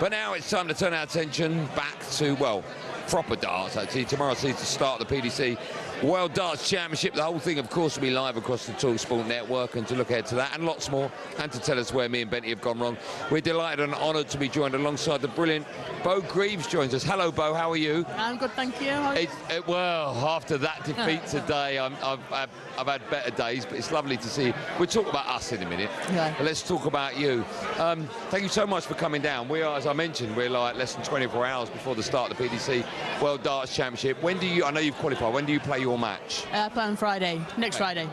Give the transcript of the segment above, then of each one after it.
But now it's time to turn our attention back to, well, proper darts, actually. Tomorrow sees the start of the PDC World Darts Championship. The whole thing, of course, will be live across the talkSPORT network, and to look ahead to that and lots more, and to tell us where me and Benty have gone wrong, we're delighted and honoured to be joined alongside the brilliant Bo Greaves joins us. Hello, Bo, how are you? I'm good, thank you. Well, after that defeat today, I've had better days, but it's lovely to see you. We'll talk about us in a minute, but let's talk about you. Thank you so much for coming down. We are, as I mentioned, we're like less than 24 hours before the start of the PDC World Darts Championship. When do you, I know you've qualified, when do you play your match? I play on Friday, next Friday.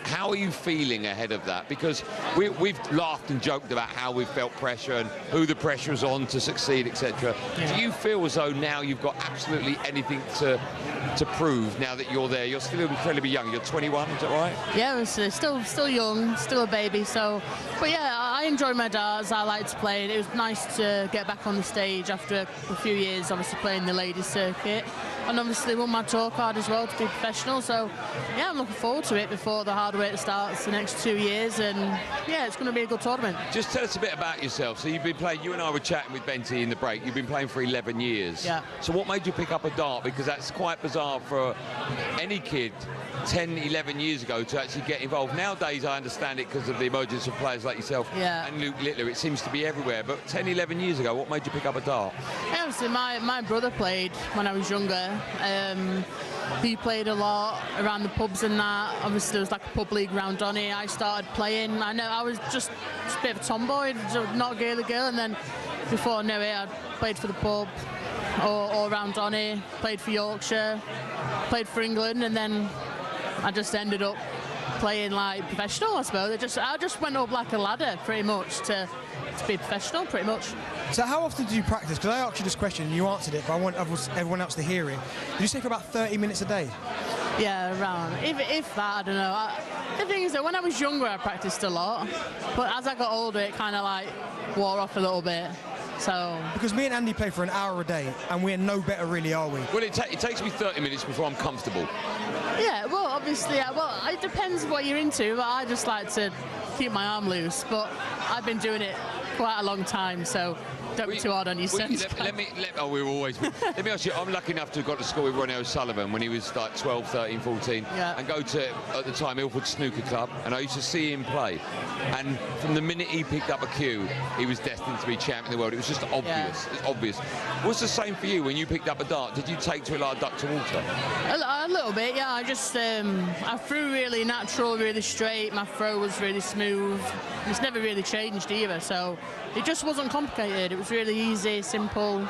How are you feeling ahead of that? Because we've laughed and joked about how we've felt pressure and who the pressure is on to succeed, etc. Do you feel as though now you've got absolutely anything to prove now that you're there? You're still incredibly young. You're 21, is that right? Yeah, I'm still young, still a baby. So, but yeah, I enjoy my darts. I like to play it. It was nice to get back on the stage after a few years, obviously playing the ladies circuit, and obviously won my tour card as well to be professional. So yeah, I'm looking forward to it before the hard work starts the next 2 years, and yeah, it's going to be a good tournament. Just tell us a bit about yourself. So you've been playing, you and I were chatting with Benty in the break, you've been playing for 11 years. Yeah. So what made you pick up a dart? Because that's quite bizarre for any kid 10, 11 years ago to actually get involved. Nowadays, I understand it because of the emergence of players like yourself and Luke Littler. It seems to be everywhere. But 10, 11 years ago, what made you pick up a dart? Yeah, so my brother played when I was younger. He played a lot around the pubs and that. Obviously, there was like a pub league around Gurney. I started playing. I know I was just a bit of a tomboy, not a girly girl. And then before I knew it, I played for the pub or around Gurney, played for Yorkshire, played for England, and then I just ended up playing like professional, I suppose. I just went up like a ladder pretty much to be professional, pretty much. So how often do you practice? Because I asked you this question and you answered it, but I want everyone else to hear it. Did you say for about 30 minutes a day? Yeah, around. If that, I don't know. The thing is that when I was younger, I practiced a lot, but as I got older, it kind of like wore off a little bit. So. Because me and Andy play for an hour a day, and we're no better, really, are we? Well, it takes me 30 minutes before I'm comfortable. Yeah, well, obviously, well, it depends what you're into, but I just like to keep my arm loose. But I've been doing it quite a long time, so don't be too hard on yourself. Let me ask you, I'm lucky enough to have got to school with Ronnie O'Sullivan when he was like 12, 13, 14, and go to, at the time, Ilford Snooker Club, and I used to see him play. And from the minute he picked up a cue, he was destined to be champion of the world. It was just obvious. Yeah. It's obvious. What's the same for you when you picked up a dart? Did you take to it like a duck to water? A little bit, yeah. I just, I threw really natural, really straight. My throw was really smooth. It's never really changed either, so it just wasn't complicated. It was really easy, simple,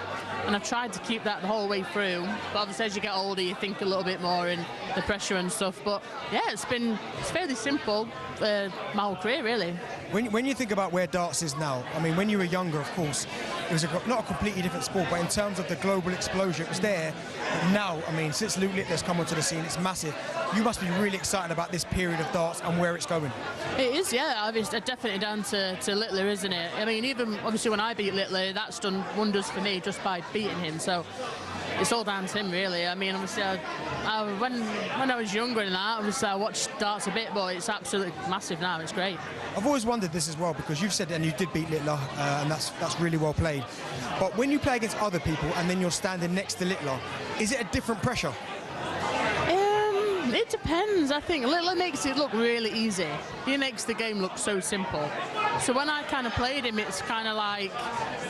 and I tried to keep that the whole way through. But obviously, as you get older, you think a little bit more in the pressure and stuff. But yeah, it's fairly simple my whole career, really. When you think about where darts is now, I mean, when you were younger, of course, it was not a completely different sport, but in terms of the global exposure, it was there. But now, I mean, since Luke Littler's come onto the scene, it's massive. You must be really excited about this period of darts and where it's going. It is, yeah. It's definitely down to Littler, isn't it? I mean, even obviously when I beat Littler, that's done wonders for me just by beating him. So it's all down to him, really. I mean, obviously, when I was younger than that, obviously I watched darts a bit, but it's absolutely massive now. It's great. I've always wondered this as well, because you've said, and you did beat Littler, and that's really well played. But when you play against other people and then you're standing next to Littler, is it a different pressure? It depends. I think Littler makes it look really easy. He makes the game look so simple. So when I kind of played him, it's kind of like,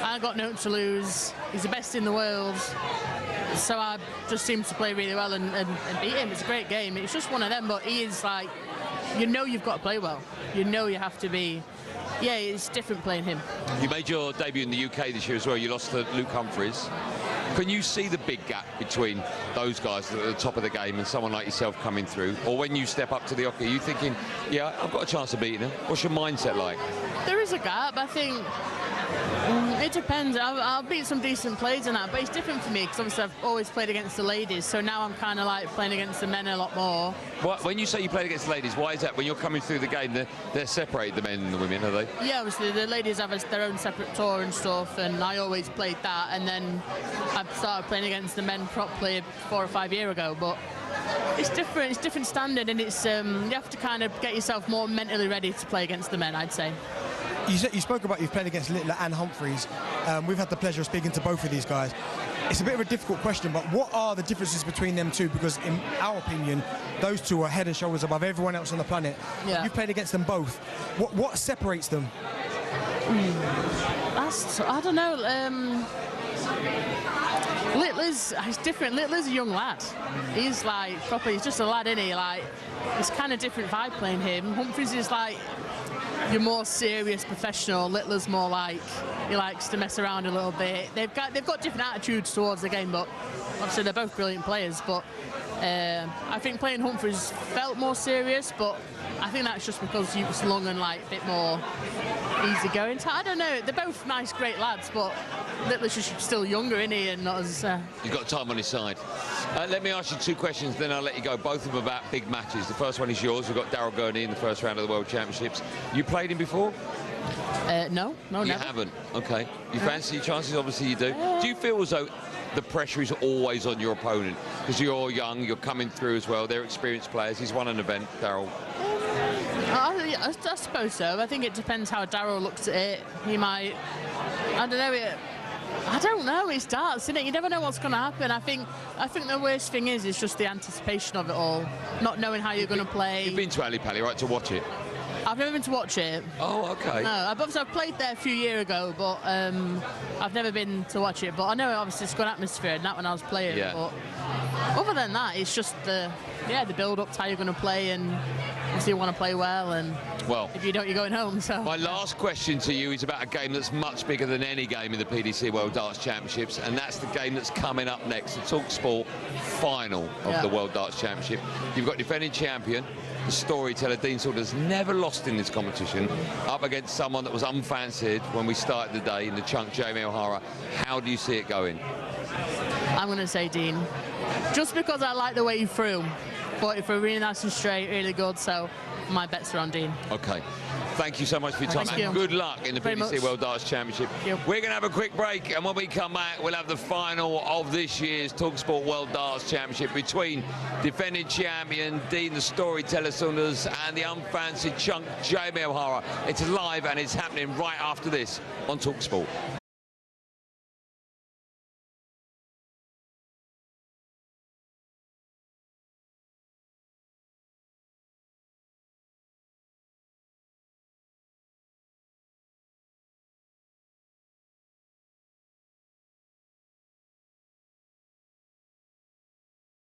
I got nothing to lose. He's the best in the world. So I just seem to play really well and beat him. It's a great game. It's just one of them, but he is like, you know you've got to play well. You know you have to be. Yeah, it's different playing him. You made your debut in the UK this year as well. You lost to Luke Humphries. Can you see the big gap between those guys at the top of the game and someone like yourself coming through? Or when you step up to the hockey, are you thinking, yeah, I've got a chance of beating him? What's your mindset like? There is a gap. I think it depends. I'll beat some decent players in that, but it's different for me because obviously I've always played against the ladies, so now I'm kind of like playing against the men a lot more. When you say you played against the ladies, why is that? When you're coming through the game, they're separated, the men and the women, are they? Yeah, obviously the ladies have their own separate tour and stuff, and I always played that, and then I started playing against the men properly 4 or 5 years ago, but it's different. It's different standard, and it's you have to kind of get yourself more mentally ready to play against the men, I'd say. You spoke about you've played against Littler and Humphreys. We've had the pleasure of speaking to both of these guys. It's a bit of a difficult question, but what are the differences between them two? Because in our opinion, those two are head and shoulders above everyone else on the planet. Yeah. You've played against them both. What separates them? I don't know. Littler's he's different. Littler's a young lad. He's like proper. He's just a lad, isn't he? Like it's kind of different vibe playing him. Humphreys is like you're more serious, professional. Littler's more like he likes to mess around a little bit. They've got different attitudes towards the game, but obviously they're both brilliant players. But I think playing Humphreys felt more serious, but I think that's just because he was long and like a bit more easygoing. So I don't know. They're both nice, great lads, but Littler's just still younger, isn't he? And not as. He's got time on his side. Let me ask you 2 questions, then I'll let you go. Both of them about big matches. The first one is yours. We've got Daryl Gurney in the first round of the World Championships. You played him before? No, you never. Haven't. Okay. You fancy your chances? Obviously you do. Do you feel as though the pressure is always on your opponent because you're young, you're coming through as well? They're experienced players. He's won an event, Daryl. I suppose so. I think it depends how Daryl looks at it. He might. I don't know. I don't know. It's darts, isn't it? You never know what's going to happen. I think the worst thing is just the anticipation of it all, not knowing how you're going to play. You've been to Ali Pali, right, to watch it? I've never been to watch it. Oh, okay. No, I've played there a few years ago, but I've never been to watch it. But I know obviously it's a good atmosphere and that when I was playing. Yeah. But other than that, it's just the build-up to how you're going to play, and obviously you want to play well, and if you don't, you're going home. So my last question to you is about a game that's much bigger than any game in the PDC World Darts Championships, and that's the game that's coming up next, the talkSPORT final of the World Darts Championship. You've got defending champion, the storyteller Dean Saunders, never lost in this competition, up against someone that was unfancied when we started the day in the chunk, Jamie O'Hara. How do you see it going? I'm going to say Dean, just because I like the way he threw. But if we're really nice and straight, really good, so my bets are on Dean. Okay. Thank you so much for your time. Thank you. Good luck in the PDC World Darts Championship. We're going to have a quick break, and when we come back, we'll have the final of this year's talkSPORT World Darts Championship between defending champion Dean the Storyteller Saunders and the unfancied chunk Jamie O'Hara. It's live and it's happening right after this on talkSPORT.